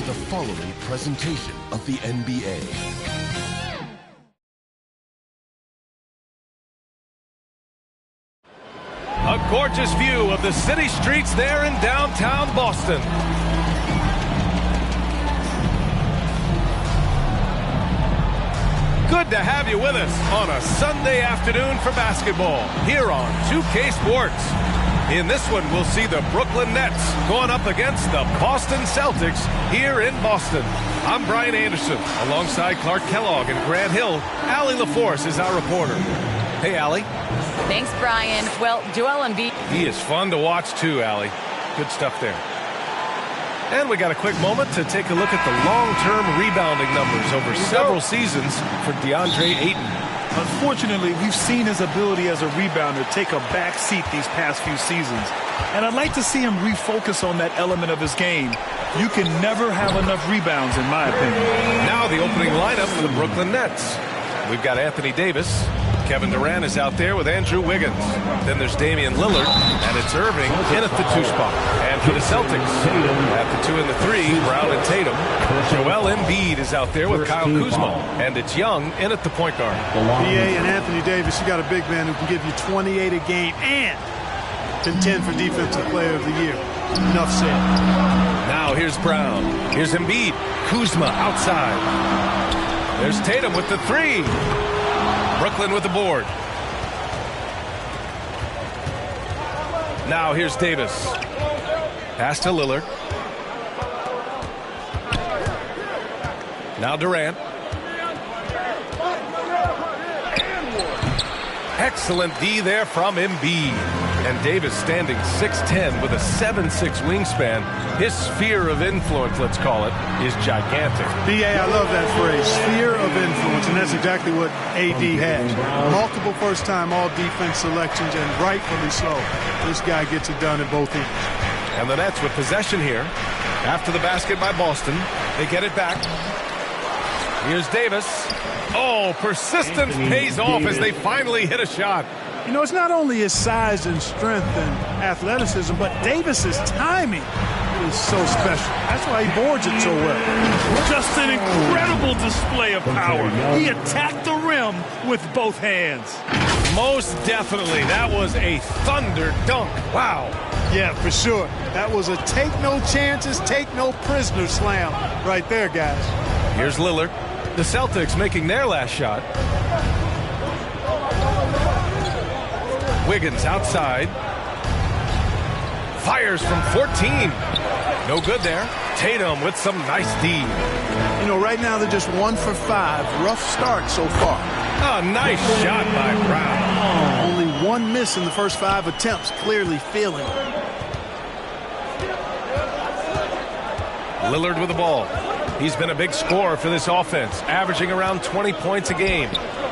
the following presentation of the NBA. A gorgeous view of the city streets there in downtown Boston. Good to have you with us on a Sunday afternoon for basketball here on 2K Sports. In this one, we'll see the Brooklyn Nets going up against the Boston Celtics here in Boston. I'm Brian Anderson, alongside Clark Kellogg and Grant Hill. Allie LaForce is our reporter. Hey, Allie. Thanks, Brian. Well, Joel Embiid. He is fun to watch, too, Allie. Good stuff there. And we got a quick moment to take a look at the long-term rebounding numbers over several seasons for DeAndre Ayton. Unfortunately, we've seen his ability as a rebounder take a back seat these past few seasons. And I'd like to see him refocus on that element of his game. You can never have enough rebounds, in my opinion. Now the opening lineup for the Brooklyn Nets. We've got Anthony Davis. Kevin Durant is out there with Andrew Wiggins. Then there's Damian Lillard, and it's Irving in at the 2 spot. And for the Celtics, at the 2 and the 3, Brown and Tatum. Joel Embiid is out there with Kyle Kuzma, and it's Young in at the point guard. PA and Anthony Davis, you got a big man who can give you 28 a game and contend for Defensive Player of the Year. Enough said. Now here's Brown. Here's Embiid. Kuzma outside. There's Tatum with the 3. Brooklyn with the board. Now here's Davis. Pass to Lillard. Now Durant. Excellent D there from Embiid. And Davis standing 6'10" with a 7'6" wingspan. His sphere of influence, let's call it, is gigantic. PA, I love that phrase, sphere of influence, and that's exactly what AD has. Multiple first-time all-defense selections, and rightfully so. This guy gets it done at both ends. And the Nets with possession here. After the basket by Boston, they get it back. Here's Davis. Oh, persistence pays off as they finally hit a shot. You know, it's not only his size and strength and athleticism, but Davis's timing is so special. That's why he boards it so well. Just an incredible display of power. He attacked the rim with both hands. Most definitely. That was a thunder dunk. Wow. Yeah, for sure. That was a take no chances, take no prisoner slam right there, guys. Here's Lillard. The Celtics making their last shot. Wiggins outside. Fires from 14. No good there. Tatum with some nice D. You know, right now they're just 1 for 5. Rough start so far. A nice shot by Brown. Only 1 miss in the first 5 attempts. Clearly feeling it. Lillard with the ball. He's been a big scorer for this offense, averaging around 20 points a game.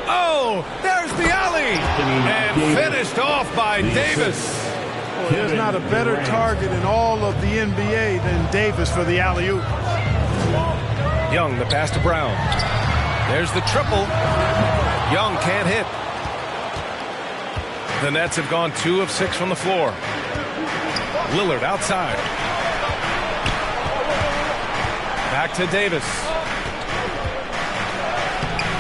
Oh, there's the alley! And finished off by Davis. Well, there's not a better target in all of the NBA than Davis for the alley-oop. Young, the pass to Brown. There's the triple. Young can't hit. The Nets have gone 2 of 6 from the floor. Lillard outside. Back to Davis.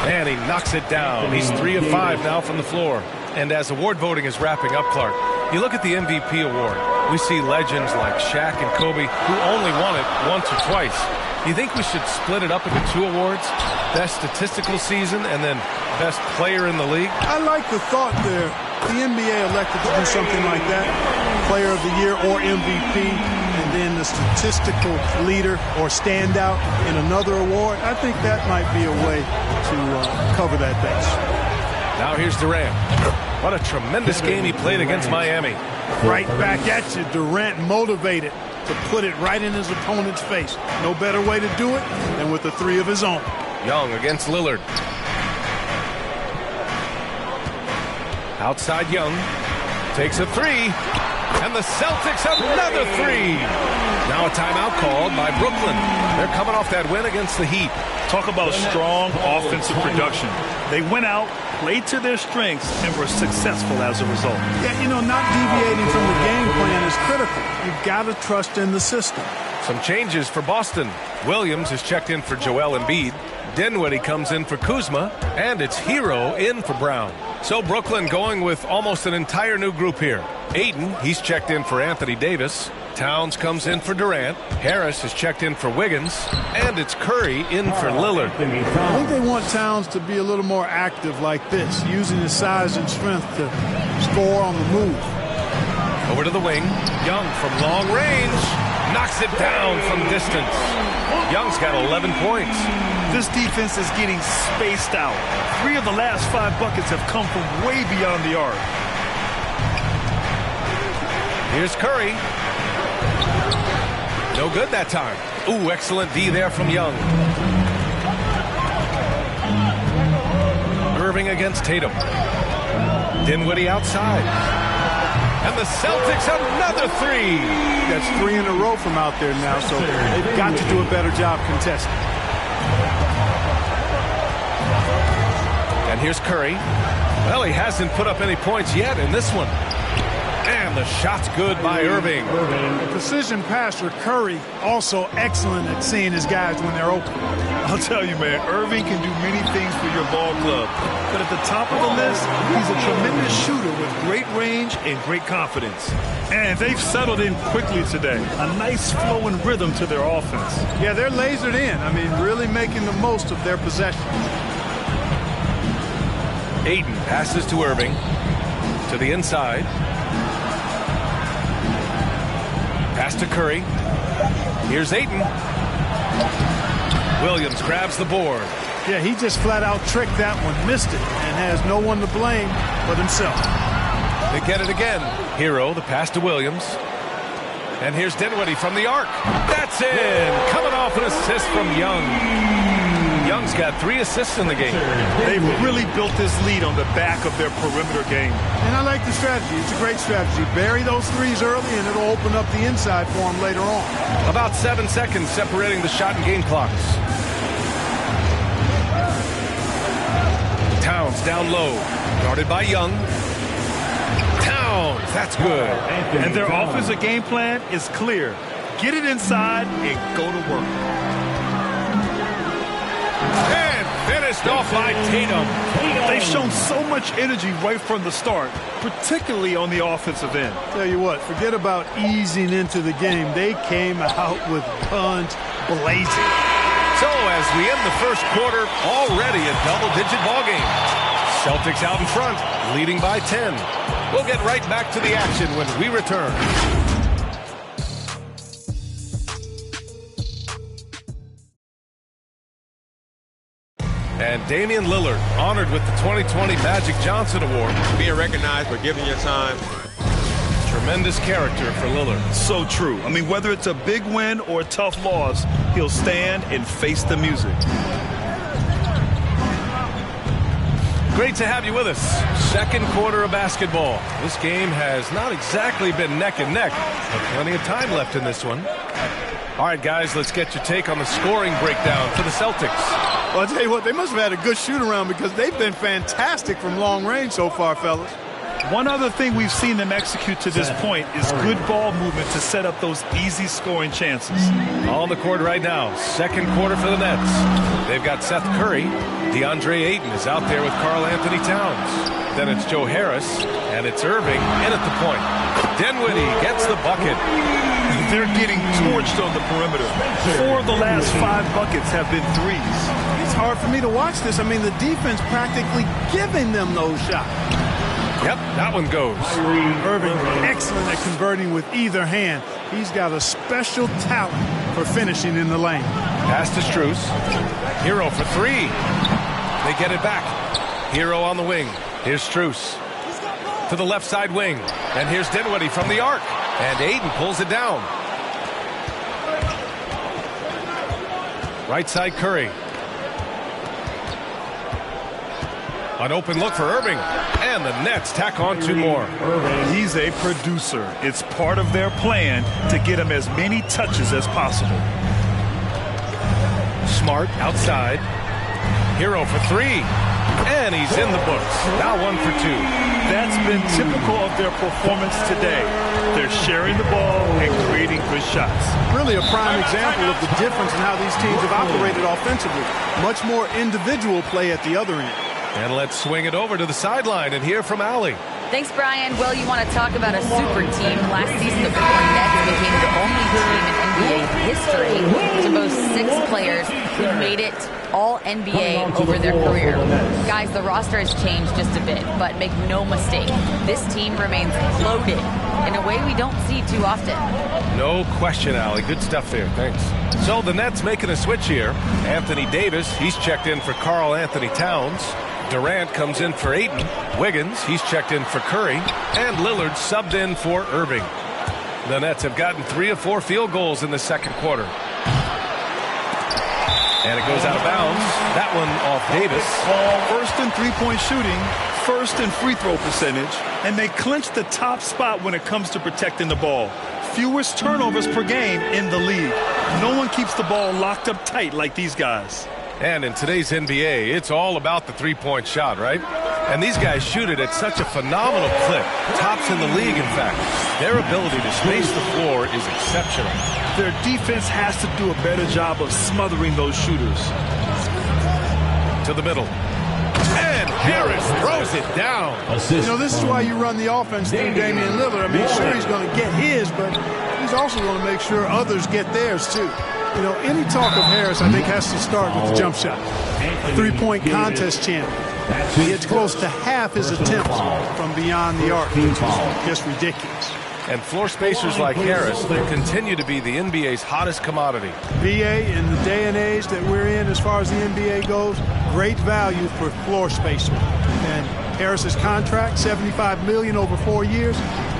And he knocks it down. He's 3 of 5 now from the floor. And as award voting is wrapping up, Clark, you look at the MVP award. We see legends like Shaq and Kobe who only won it once or twice. Do you think we should split it up into 2 awards? Best statistical season and then best player in the league? I like the thought there. The NBA elected to do something like that. Player of the year or MVP. And then the statistical leader or standout in another award. I think that might be a way to cover that base. Now here's Durant. What a tremendous game he played against Miami. Right back at you. Durant motivated to put it right in his opponent's face. No better way to do it than with a 3 of his own. Young against Lillard. Outside Young. Takes a 3. And the Celtics another 3. Now a timeout called by Brooklyn. They're coming off that win against the Heat. Talk about strong offensive production. They went out, played to their strengths, and were successful as a result. Yeah, you know, not deviating from the game plan is critical. You've got to trust in the system. Some changes for Boston. Williams is checked in for Joel Embiid. Dinwiddie comes in for Kuzma, and it's Hero in for Brown. So Brooklyn going with almost an entire new group here. Ayton, he's checked in for Anthony Davis. Towns comes in for Durant. Harris is checked in for Wiggins, and it's Curry in for Lillard. I think they want Towns to be a little more active like this, using his size and strength to score on the move. Over to the wing. Young from long range knocks it down from distance. Young's got 11 points. This defense is getting spaced out. 3 of the last 5 buckets have come from way beyond the arc. Here's Curry. No good that time. Ooh, excellent D there from Young. Irving against Tatum. Dinwiddie outside. And the Celtics another 3. That's 3 in a row from out there now, so they've got to do a better job contesting. And here's Curry. Well, he hasn't put up any points yet in this one. And the shot's good by Irving. A precision passer, Curry, also excellent at seeing his guys when they're open. I'll tell you, man, Irving can do many things for your ball club. But at the top of the list, he's a tremendous shooter with great range and great confidence. And they've settled in quickly today. A nice flow and rhythm to their offense. Yeah, they're lasered in. I mean, really making the most of their possession. Ayton passes to Irving. To the inside. Pass to Curry. Here's Ayton. Williams grabs the board. Yeah, he just flat out tricked that one, missed it, and has no one to blame but himself. They get it again. Hero, the pass to Williams. And here's Dinwiddie from the arc. That's in. Coming off an assist from Young. Young's got 3 assists in the game. They've really built this lead on the back of their perimeter game. And I like the strategy. It's a great strategy. Bury those threes early, and it'll open up the inside for them later on. About 7 seconds separating the shot and game clocks. Towns down low. Guarded by Young. Towns, that's good. And their offensive game plan is clear. Get it inside and go to work. And finished off by Tatum. They've shown so much energy right from the start, particularly on the offensive end. Tell you what, forget about easing into the game. They came out with guns blazing. So as we end the first quarter, already a double-digit ball game. Celtics out in front, leading by 10. We'll get right back to the action when we return. And Damian Lillard, honored with the 2020 Magic Johnson Award. Being recognized for giving your time. Tremendous character for Lillard. So true. I mean, whether it's a big win or a tough loss, he'll stand and face the music. Great to have you with us. Second quarter of basketball. This game has not exactly been neck and neck, but plenty of time left in this one. All right, guys, let's get your take on the scoring breakdown for the Celtics. Well, I'll tell you what, they must have had a good shoot-around because they've been fantastic from long range so far, fellas. One other thing we've seen them execute to this point is good ball movement to set up those easy scoring chances. On the court right now, second quarter for the Nets. They've got Seth Curry. DeAndre Ayton is out there with Karl Anthony Towns. Then it's Joe Harris, and it's Irving in at the point. Dinwiddie gets the bucket. They're getting torched on the perimeter. 4 of the last 5 buckets have been threes. It's hard for me to watch this. I mean, the defense practically giving them those shots. Yep, that one goes. Irving, excellent at converting with either hand. He's got a special talent for finishing in the lane. Pass to Strus. Hero for 3. They get it back. Hero on the wing. Here's Strus. To the left side wing. And here's Dinwiddie from the arc. And Ayton pulls it down. Right side Curry. An open look for Irving. And the Nets tack on 2 more. He's a producer. It's part of their plan to get him as many touches as possible. Smart outside. Hero for 3. And he's in the books. Now 1 for 2. That's been typical of their performance today. They're sharing the ball and creating good shots. Really a prime example of the difference in how these teams have operated offensively. Much more individual play at the other end. And let's swing it over to the sideline and hear from Allie. Thanks, Brian. Well, you want to talk about a super team. Last season, the Brooklyn Nets became the only team in NBA history to boast 6 players who made it all NBA over their career. Guys, the roster has changed just a bit, but make no mistake, this team remains loaded in a way we don't see too often. No question, Allie. Good stuff there. Thanks. So the Nets making a switch here. Anthony Davis, he's checked in for Karl Anthony Towns. Durant comes in for Ayton. Wiggins, he's checked in for Curry. And Lillard subbed in for Irving. The Nets have gotten 3 of 4 field goals in the second quarter. And it goes out of bounds. That one off Davis. First in three-point shooting, first in free throw percentage, and they clinch the top spot when it comes to protecting the ball. Fewest turnovers per game in the league. No one keeps the ball locked up tight like these guys. And in today's NBA, it's all about the three-point shot, right? And these guys shoot it at such a phenomenal clip. Tops in the league, in fact. Their ability to space the floor is exceptional. Their defense has to do a better job of smothering those shooters. To the middle. And Harris throws it down. You know, this is why you run the offense through Damian Lillard. I mean, sure, he's going to get his, but he's also going to make sure others get theirs, too. You know, any talk of Harris, I think, has to start with the jump shot. A three-point contest champion. He gets close to half his attempts from beyond the arc, which is just ridiculous. And floor spacers like Harris continue to be the NBA's hottest commodity. BA, in the day and age that we're in as far as the NBA goes, great value for floor spacer. And Harris's contract, $75 million over 4 years,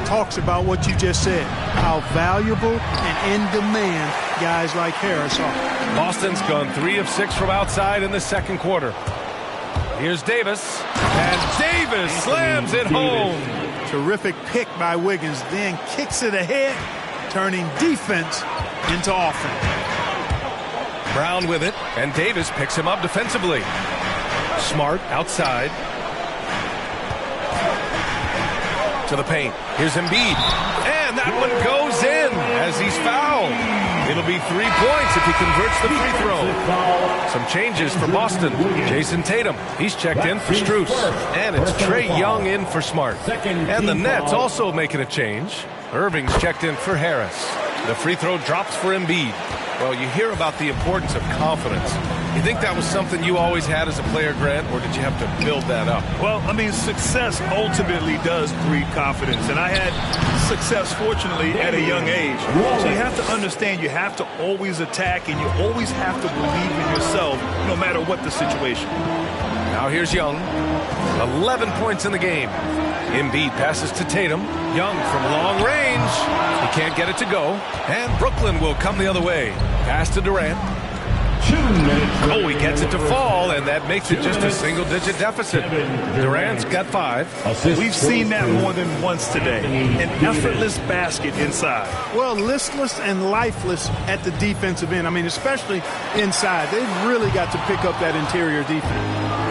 talks about what you just said, how valuable and in demand guys like Harris are. Boston's gone 3 of 6 from outside in the second quarter. Here's Davis, and Davis slams it home. Terrific pick by Wiggins, then kicks it ahead, turning defense into offense. Brown with it, and Davis picks him up defensively. Smart outside. To the paint. Here's Embiid. And that one goes in as he's fouled. It'll be 3 points if he converts the free throw. Some changes for Boston. Jason Tatum, he's checked in for Strus. And it's Trae Young in for Smart. And the Nets also making a change. Irving's checked in for Harris. The free throw drops for Embiid. Well, you hear about the importance of confidence. You think that was something you always had as a player, Grant, or did you have to build that up? Well, I mean, success ultimately does breed confidence. And I had success, fortunately, at a young age. So you have to understand you have to always attack, and you always have to believe in yourself no matter what the situation. Now here's Young. 11 points in the game. Embiid passes to Tatum. Young from long range. He can't get it to go. And Brooklyn will come the other way. Pass to Durant. Oh, he gets it to fall, and that makes it just a single-digit deficit. Durant's got 5. We've seen that more than once today. An effortless basket inside. Well, listless and lifeless at the defensive end. I mean, especially inside. They've really got to pick up that interior defense.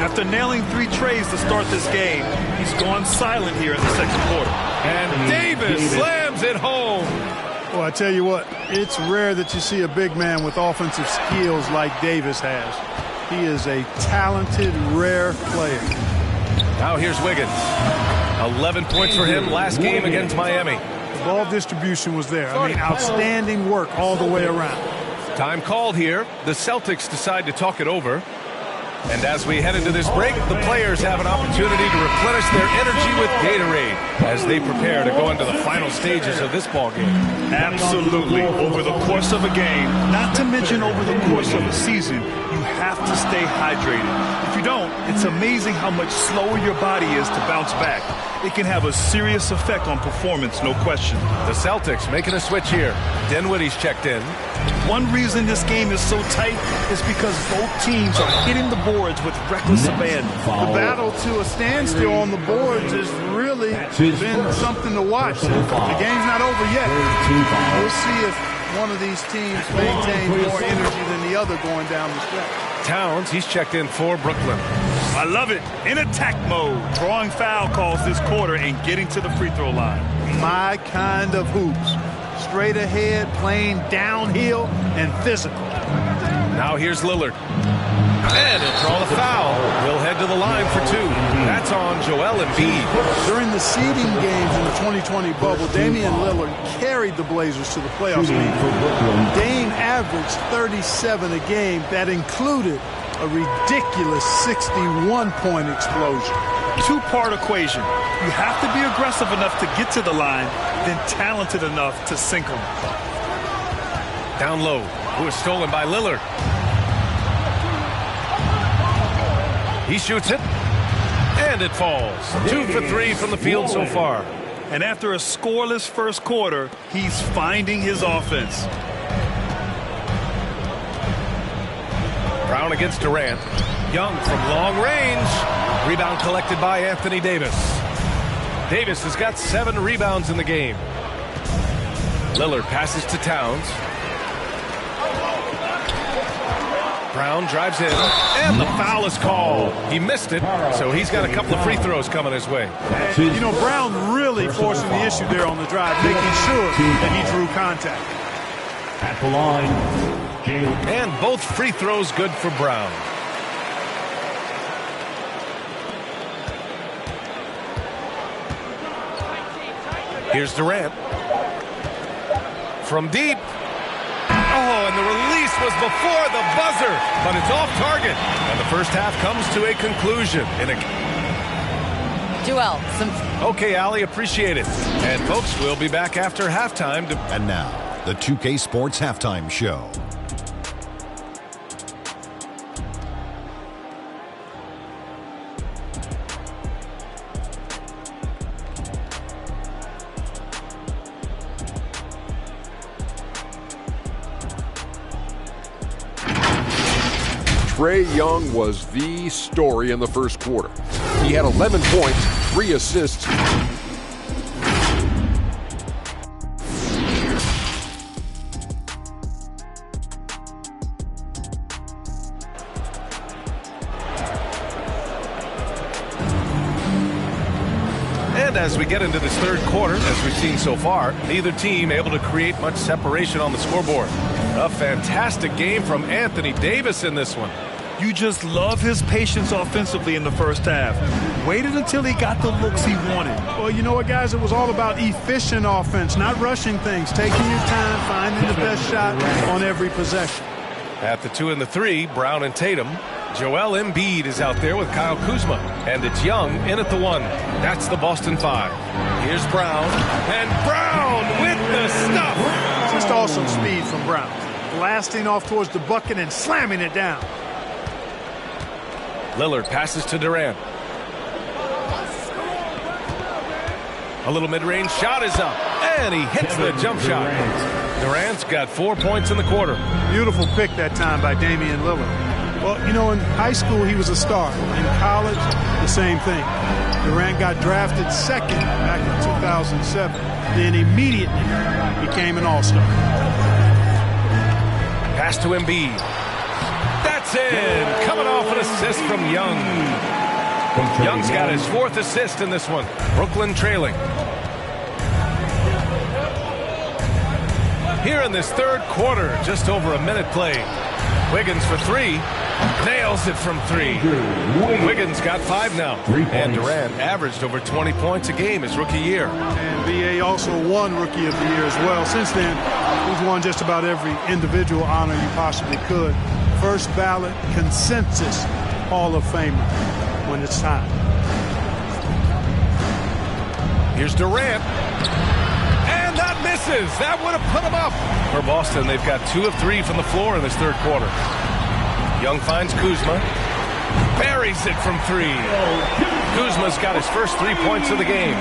After nailing 3 trays to start this game, he's gone silent here in the second quarter. And Davis slams it home. Well, I tell you what, it's rare that you see a big man with offensive skills like Davis has. He is a talented, rare player. Now here's Wiggins. 11 points for him last game against Miami. The ball distribution was there. I mean, outstanding work all the way around. Time called here. The Celtics decide to talk it over. And as we head into this break, the players have an opportunity to replenish their energy with Gatorade as they prepare to go into the final stages of this ballgame. Absolutely. Over the course of a game, not to mention over the course of a season, you have to stay hydrated. If you don't, it's amazing how much slower your body is to bounce back. It can have a serious effect on performance, no question. The Celtics making a switch here. Dinwiddie's checked in. One reason this game is so tight is because both teams are hitting the boards with reckless abandon. The battle to a standstill on the boards has really been something to watch. The game's not over yet. We'll see if one of these teams maintains more energy than the other going down the stretch. Towns, he's checked in for Brooklyn. I love it. In attack mode. Drawing foul calls this quarter and getting to the free throw line. My kind of hoops. Straight ahead, playing downhill, and physical. Now here's Lillard. And he'll draw the foul. He'll head to the line for two. That's on Joel Embiid. During the seeding games in the 2020 bubble, Damian Lillard carried the Blazers to the playoffs. Dame averaged 37 a game. That included a ridiculous 61-point explosion. Two-part equation. You have to be aggressive enough to get to the line, then talented enough to sink them. Down low. Who is stolen by Lillard. He shoots it, and it falls. 2 for 3 from the field so far. And after a scoreless first quarter, he's finding his offense. Brown against Durant. Young from long range. Rebound collected by Anthony Davis. Davis has got 7 rebounds in the game. Lillard passes to Towns. Brown drives in, and the foul is called. He missed it, so he's got a couple of free throws coming his way. And, you know, Brown really forcing the issue there on the drive, making sure that he drew contact. At the line, and both free throws good for Brown. Here's Durant. From deep. Oh, and the release was before the buzzer, but it's off target. And the first half comes to a conclusion. Joel, Okay, Allie, appreciate it. And folks, we'll be back after halftime. And now, the 2K Sports Halftime Show. Trae Young was the story in the first quarter. He had 11 points, 3 assists. And as we get into this third quarter, as we've seen so far, neither team able to create much separation on the scoreboard. A fantastic game from Anthony Davis in this one. You just love his patience offensively in the first half. Waited until he got the looks he wanted. Well, you know what, guys? It was all about efficient offense, not rushing things, taking your time, finding the best shot on every possession. At the 2 and the 3, Brown and Tatum. Joel Embiid is out there with Kyle Kuzma. And it's Young in at the 1. That's the Boston 5. Here's Brown. And Brown with the stuff. Just awesome speed from Brown. Blasting off towards the bucket and slamming it down. Lillard passes to Durant. A little mid-range shot is up. And he hits the jump shot. Durant's got 4 points in the quarter. Beautiful pick that time by Damian Lillard. Well, you know, in high school he was a star. In college, the same thing. Durant got drafted second back in 2007. Then immediately became an all-star. Pass to Embiid. That's in. Coming off an assist from Young. Young's got his 4th assist in this one. Brooklyn trailing. Here in this third quarter, just over a minute played. Wiggins for 3. Nails it from 3. Wiggins got 5 now. And Durant averaged over 20 points a game his rookie year. And BA also won Rookie of the Year as well. Since then, he's won just about every individual honor you possibly could. First ballot, consensus Hall of Famer when it's time. Here's Durant. And that misses. That would have put him up. For Boston, they've got 2 of 3 from the floor in this third quarter. Young finds Kuzma. Buries it from 3. Kuzma's got his first 3 points of the game.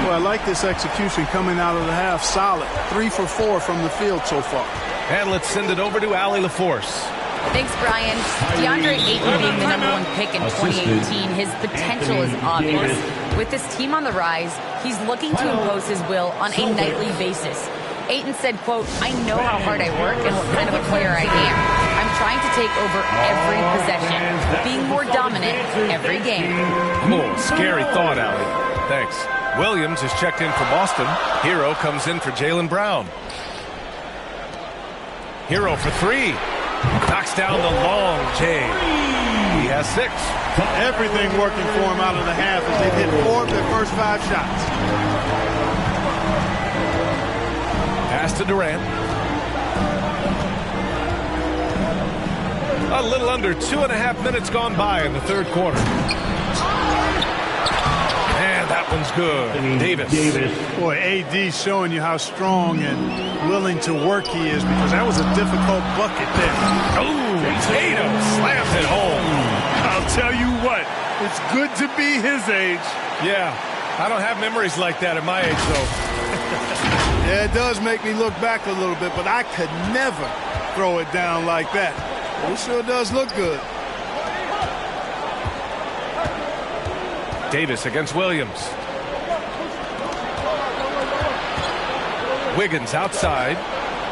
Well, I like this execution coming out of the half. Solid. 3 for 4 from the field so far. And let's send it over to Allie LaForce. Thanks, Brian. DeAndre Ayton being the #1 pick in 2018, his potential is obvious. With this team on the rise, he's looking to impose his will on a nightly basis. Ayton said, quote, "I know how hard I work and what kind of a player I am. I'm trying to take over every possession, being more dominant every game. Oh, scary thought, Allie. Thanks. Williams is checked in for Boston. Hero comes in for Jaylen Brown. Hero for three. Knocks down the long J. He has 6. Everything working for him out of the half as they've hit 4 of their first 5 shots. Pass to Durant. A little under 2.5 minutes gone by in the third quarter. And that one's good. Davis. Boy, AD showing you how strong and willing to work he is, because that was a difficult bucket there. Oh, Tatum slams it home. I'll tell you what, it's good to be his age. Yeah, I don't have memories like that at my age, though. Yeah, it does make me look back a little bit, but I could never throw it down like that. It sure does look good. Davis against Williams. Wiggins outside.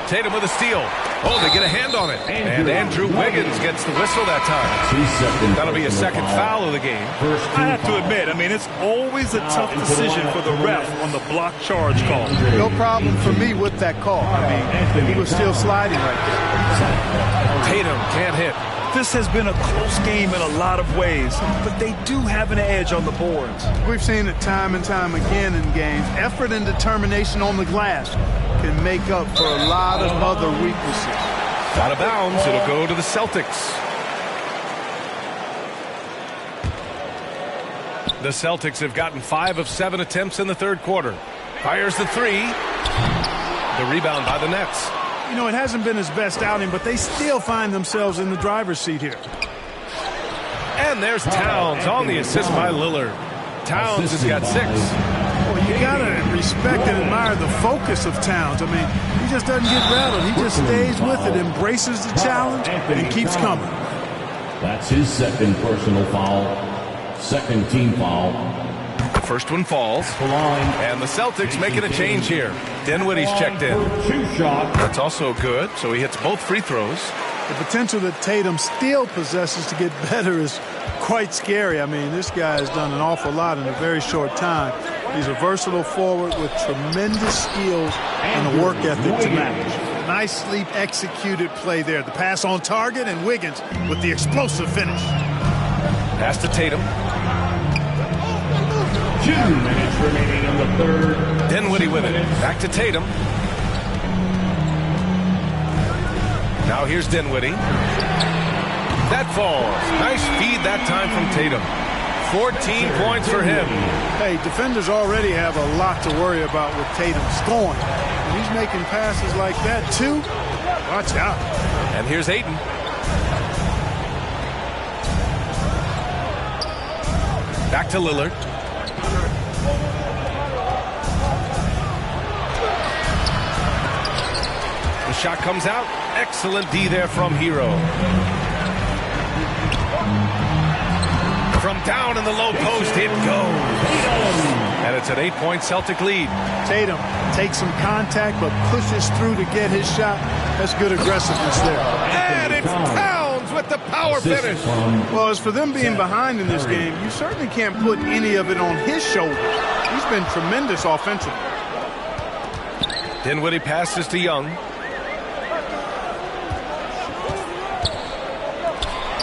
Tatum with a steal. Oh, they get a hand on it. And Andrew Wiggins gets the whistle that time. That'll be a second foul of the game. I have to admit, it's always a tough decision for the ref on the block charge call. No problem for me with that call. He was still sliding right there. Tatum can't hit. This has been a close game in a lot of ways, but they do have an edge on the boards. We've seen it time and time again in games. Effort and determination on the glass can make up for a lot of other weaknesses. Out of bounds, it'll go to the Celtics. The Celtics have gotten 5 of 7 attempts in the third quarter. Fires the 3. The rebound by the Nets. You know, it hasn't been his best outing, but they still find themselves in the driver's seat here. And there's Towns on the assist by Lillard. Towns has got 6. Well, you got to respect and admire the focus of Towns. He just doesn't get rattled. He just stays with it, embraces the challenge, and keeps coming. That's his second personal foul. Second team foul. The first one falls. And the Celtics making a change here. Dinwiddie's checked in. That's also good, so he hits both free throws. The potential that Tatum still possesses to get better is quite scary. This guy has done an awful lot in a very short time. He's a versatile forward with tremendous skills and a work ethic to match. Nicely executed play there. The pass on target, and Wiggins with the explosive finish. Pass to Tatum. 2 minutes remaining in the third. Dinwiddie with it. Back to Tatum. Now here's Dinwiddie. That falls. Nice feed that time from Tatum. 14 points for him. Hey, defenders already have a lot to worry about with Tatum scoring. When he's making passes like that, too, watch out. And here's Ayton. Back to Lillard. The shot comes out. Excellent D there from Hero. From down in the low post, it goes. And it's an 8-point Celtic lead. Tatum takes some contact but pushes through to get his shot. That's good aggressiveness there. And it's Towns with the power finish. Well, as for them being behind in this game, you certainly can't put any of it on his shoulders. He's been tremendous offensively. Dinwiddie passes to Young.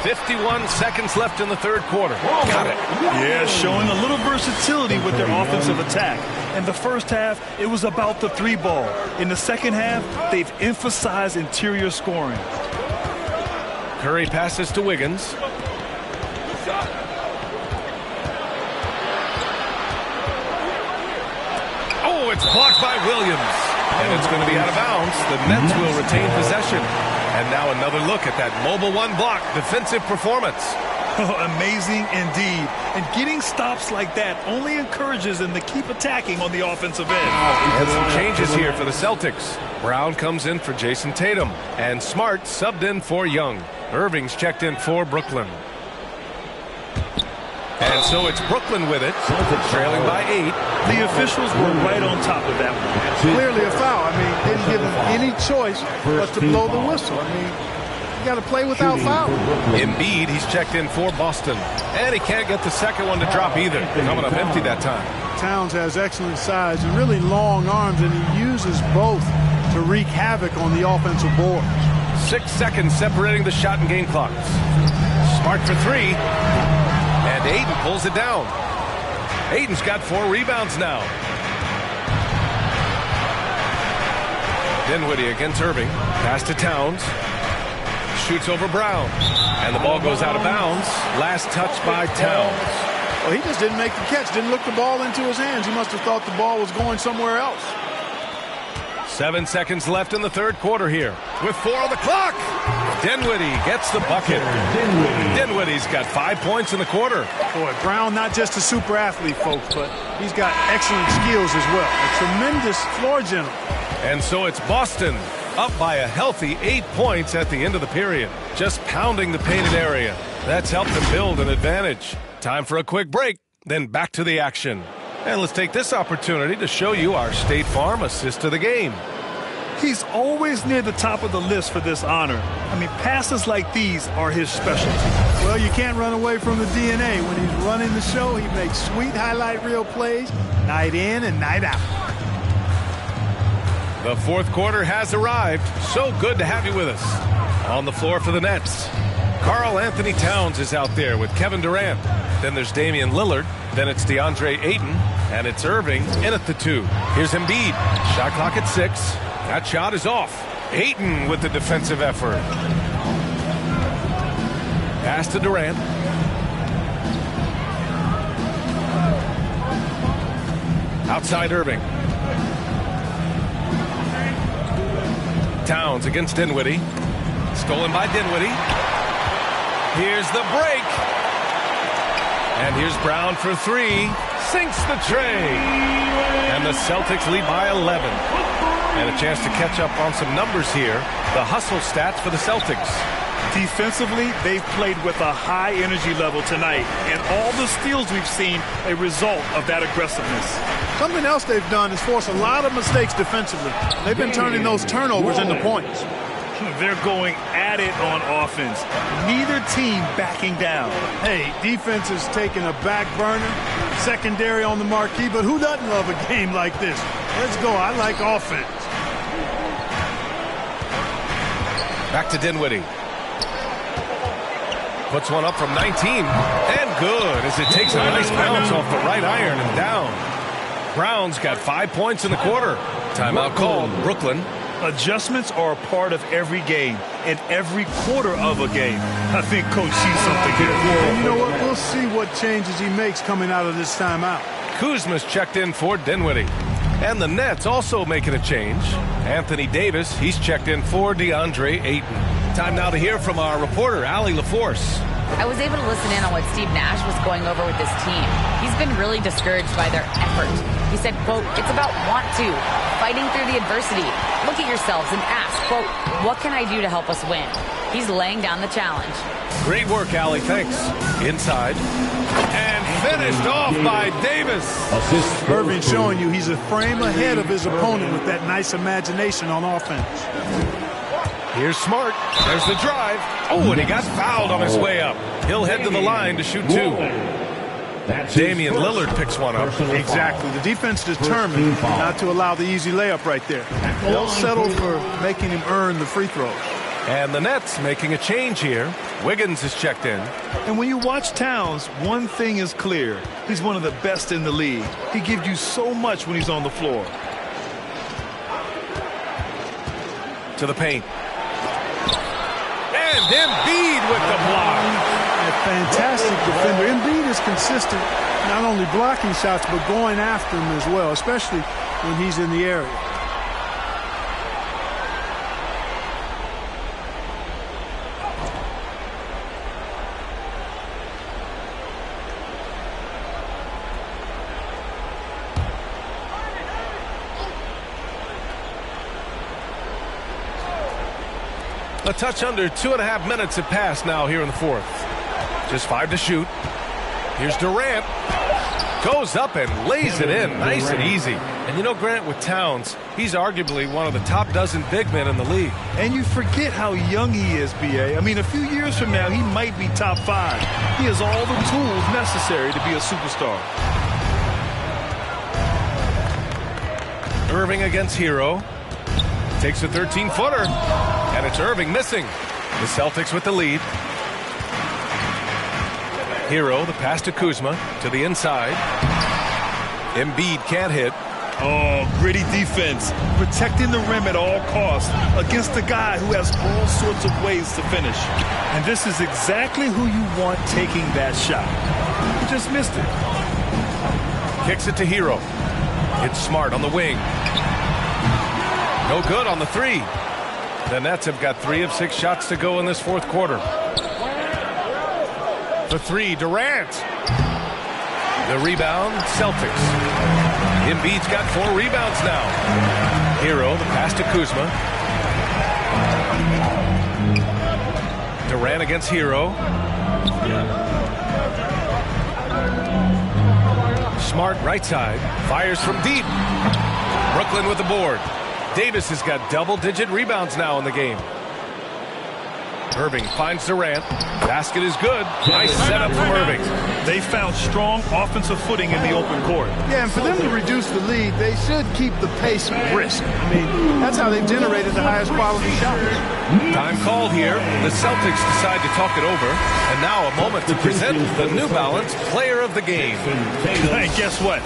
51 seconds left in the third quarter. Got it. Yeah, showing a little versatility with their offensive attack. In the first half, it was about the 3 ball. In the second half, they've emphasized interior scoring. Curry passes to Wiggins. Oh, it's blocked by Williams. And it's going to be out of bounds. The Nets will retain possession. And now another look at that mobile 1 block defensive performance. Oh, amazing indeed. And getting stops like that only encourages them to keep attacking on the offensive end. And some changes here for the Celtics. Brown comes in for Jason Tatum. And Smart subbed in for Young. Irving's checked in for Brooklyn. And so it's Brooklyn with it, trailing by 8. The officials were right on top of that one. Clearly a foul. Didn't give him any choice but to blow the whistle. You got to play without foul. Embiid, he's checked in for Boston. And he can't get the second one to drop either. Coming up empty that time. Towns has excellent size and really long arms, and he uses both to wreak havoc on the offensive board. 6 seconds separating the shot and game clocks. Smart for three. And Ayton pulls it down. Ayton's got 4 rebounds now. Dinwiddie against Irving. Pass to Towns. Shoots over Brown. And the ball goes out of bounds. Last touch by Towns. Well, he just didn't make the catch. Didn't look the ball into his hands. He must have thought the ball was going somewhere else. 7 seconds left in the third quarter here. With 4 on the clock. Dinwiddie gets the bucket. Dinwiddie's got 5 points in the quarter. Boy, Brown not just a super athlete, folks, but he's got excellent skills as well. A tremendous floor general. And so it's Boston up by a healthy 8 points at the end of the period. Just pounding the painted area. That's helped them build an advantage. Time for a quick break, then back to the action. And let's take this opportunity to show you our State Farm assist of the game. He's always near the top of the list for this honor. I mean, passes like these are his specialty. Well, you can't run away from the DNA. When he's running the show, he makes sweet highlight reel plays night in and night out. The fourth quarter has arrived. So good to have you with us. On the floor for the Nets, Karl Anthony Towns is out there with Kevin Durant. Then there's Damian Lillard. Then it's DeAndre Ayton. And it's Irving in at the 2. Here's Embiid. Shot clock at 6. That shot is off. Ayton with the defensive effort. Pass to Durant. Outside Irving. Towns against Dinwiddie. Stolen by Dinwiddie. Here's the break. And here's Brown for 3. Sinks the tray. And the Celtics lead by 11. And a chance to catch up on some numbers here. The hustle stats for the Celtics. Defensively, they've played with a high energy level tonight. And all the steals we've seen, a result of that aggressiveness. Something else they've done is force a lot of mistakes defensively. They've been turning those turnovers into points. They're going at it on offense. Neither team backing down. Hey, defense is taking a back burner, secondary on the marquee, but who doesn't love a game like this? Let's go. I like offense. Back to Dinwiddie. Puts one up from 19. And good as it takes a nice bounce off the right iron and down. Brown's got 5 points in the quarter. Timeout called. Brooklyn. Adjustments are a part of every game and every quarter of a game. I think Coach sees something here. And you know what? We'll see what changes he makes coming out of this timeout. Kuzma's checked in for Dinwiddie. And the Nets also making a change. Anthony Davis, he's checked in for DeAndre Ayton. Time now to hear from our reporter, Allie LaForce. I was able to listen in on what Steve Nash was going over with this team. He's been really discouraged by their effort. He said, quote, it's about want to, fighting through the adversity. Look at yourselves and ask, quote, what can I do to help us win? He's laying down the challenge. Great work, Allie. Thanks. Inside. And finished off by Davis. Irving showing you he's a frame ahead of his opponent with that nice imagination on offense. Here's Smart. There's the drive. Oh, and he got fouled on his way up. He'll head to the line to shoot 2. Damian Lillard picks one up. Exactly. The defense determined not to allow the easy layup right there. They'll settle for making him earn the free throws. And the Nets making a change here. Wiggins is checked in. And when you watch Towns, one thing is clear. He's one of the best in the league. He gives you so much when he's on the floor. To the paint. And Embiid with the block. A fantastic defender. Embiid is consistent, not only blocking shots, but going after them as well, especially when he's in the area. A touch under 2.5 minutes have passed now here in the fourth. Just 5 to shoot. Here's Durant. Goes up and lays it in. Nice and easy. And you know, Grant, with Towns, he's arguably one of the top dozen big men in the league. And you forget how young he is, B.A. I mean, a few years from now, he might be top 5. He has all the tools necessary to be a superstar. Irving against Hero. Takes a 13-footer. And it's Irving missing. The Celtics with the lead. Hero, the pass to Kuzma, to the inside. Embiid can't hit. Oh, gritty defense. Protecting the rim at all costs against a guy who has all sorts of ways to finish. And this is exactly who you want taking that shot. He just missed it. Kicks it to Hero. It's Smart on the wing. No good on the 3. The Nets have got 3 of 6 shots to go in this fourth quarter. The 3, Durant. The rebound, Celtics. Embiid's got 4 rebounds now. Hero, the pass to Kuzma. Durant against Hero. Smart right side. Fires from deep. Brooklyn with the board. Davis has got double-digit rebounds now in the game. Irving finds Durant. Basket is good. Nice setup from Irving. They found strong offensive footing in the open court. Yeah, and for them to reduce the lead, they should keep the pace brisk. I mean, that's how they've generated the highest quality shots. Time called here. The Celtics decide to talk it over. And now a moment to present the New Balance Player of the Game. And guess what?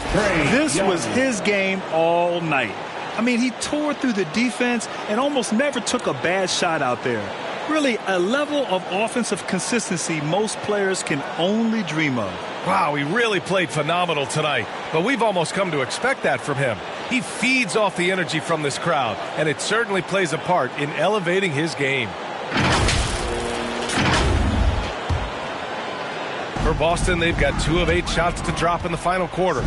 This was his game all night. I mean, he tore through the defense and almost never took a bad shot out there. Really, a level of offensive consistency most players can only dream of. Wow, he really played phenomenal tonight. But we've almost come to expect that from him. He feeds off the energy from this crowd, and it certainly plays a part in elevating his game. For Boston, they've got 2 of 8 shots to drop in the final quarter.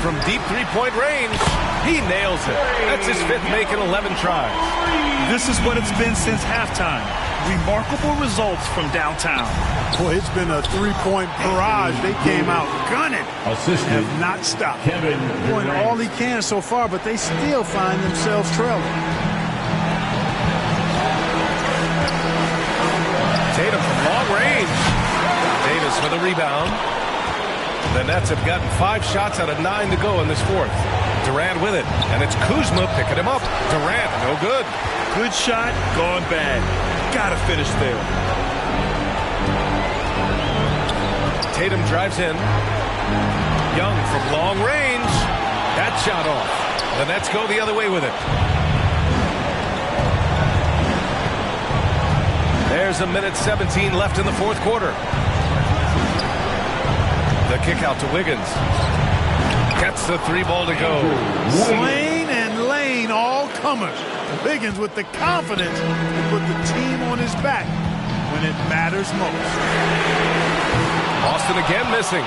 From deep three-point range, he nails it. That's his 5th make in 11 tries. This is what it's been since halftime. Remarkable results from downtown. Boy, it's been a 3-point barrage. They came out gunning. Assisted. Have not stopped. Kevin Doing all he can so far, but they still find themselves trailing. Tatum from long range. Davis for the rebound. The Nets have gotten 5 shots out of 9 to go in this fourth. Durant with it, and it's Kuzma picking him up. Durant, no good. Good shot, gone bad. Gotta finish there. Tatum drives in. Young from long range. That shot off. The Nets go the other way with it. There's a minute 17 left in the fourth quarter. The kick out to Wiggins. Gets the 3 ball to go. Swain and Lane all comers. Wiggins with the confidence to put the team on his back when it matters most. Boston again missing.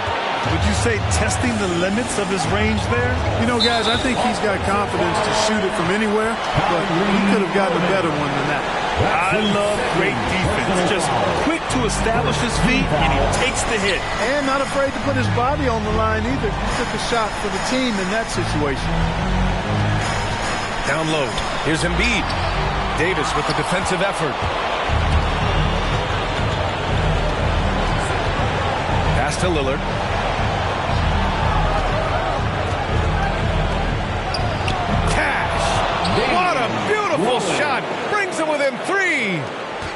Would you say testing the limits of his range there? You know, guys, I think he's got confidence to shoot it from anywhere, but he could have gotten a better one than that. I love great defense. Just quick to establish his feet, and he takes the hit. And not afraid to put his body on the line either. He took a shot for the team in that situation. Down low. Here's Embiid. Davis with the defensive effort. Pass to Lillard. Cash. What a beautiful shot. Brings him within 3.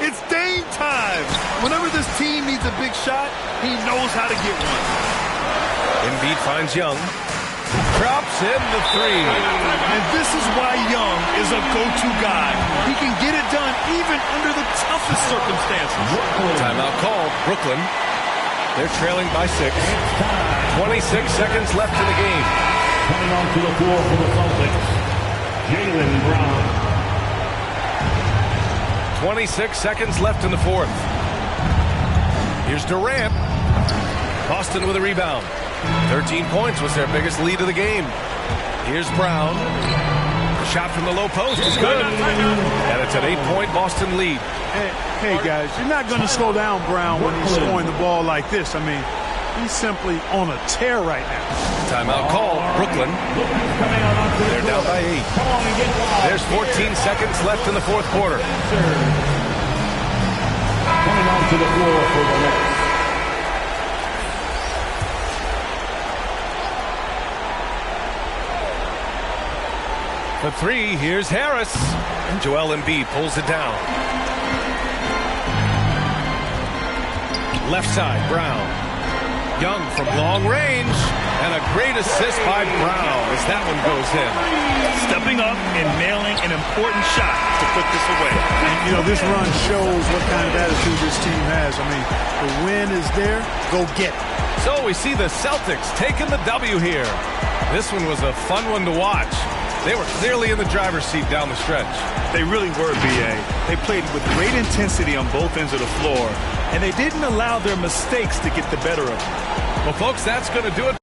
It's Dame time. Whenever this team needs a big shot, he knows how to get one. Embiid finds Young. Drops in the 3. And this is why Young is a go-to guy. He can get it done even under the toughest circumstances. Timeout called. Brooklyn. They're trailing by 6. 26 seconds left in the game. Coming onto the floor for the Celtics, Jaylen Brown. 26 seconds left in the fourth. Here's Durant. Boston with a rebound. 13 points was their biggest lead of the game. Here's Brown. The shot from the low post is good. And it's an 8-point Boston lead. Hey, guys, you're not going to slow down Brown when he's scoring the ball like this. I mean, He's simply on a tear right now. Timeout call, Brooklyn. They're down by 8. There's 14 seconds left in the fourth quarter. Coming onto the floor for the Nets. For 3, here's Harris. And Joel Embiid pulls it down. Left side, Brown. Young from long range. And a great assist by Brown as that one goes in. Stepping up and nailing an important shot to put this away. And, you know, this run shows what kind of attitude this team has. I mean, the win is there. Go get it. So we see the Celtics taking the W here. This one was a fun one to watch. They were clearly in the driver's seat down the stretch. They really were, B.A. They played with great intensity on both ends of the floor, and they didn't allow their mistakes to get the better of them. Well, folks, that's going to do it.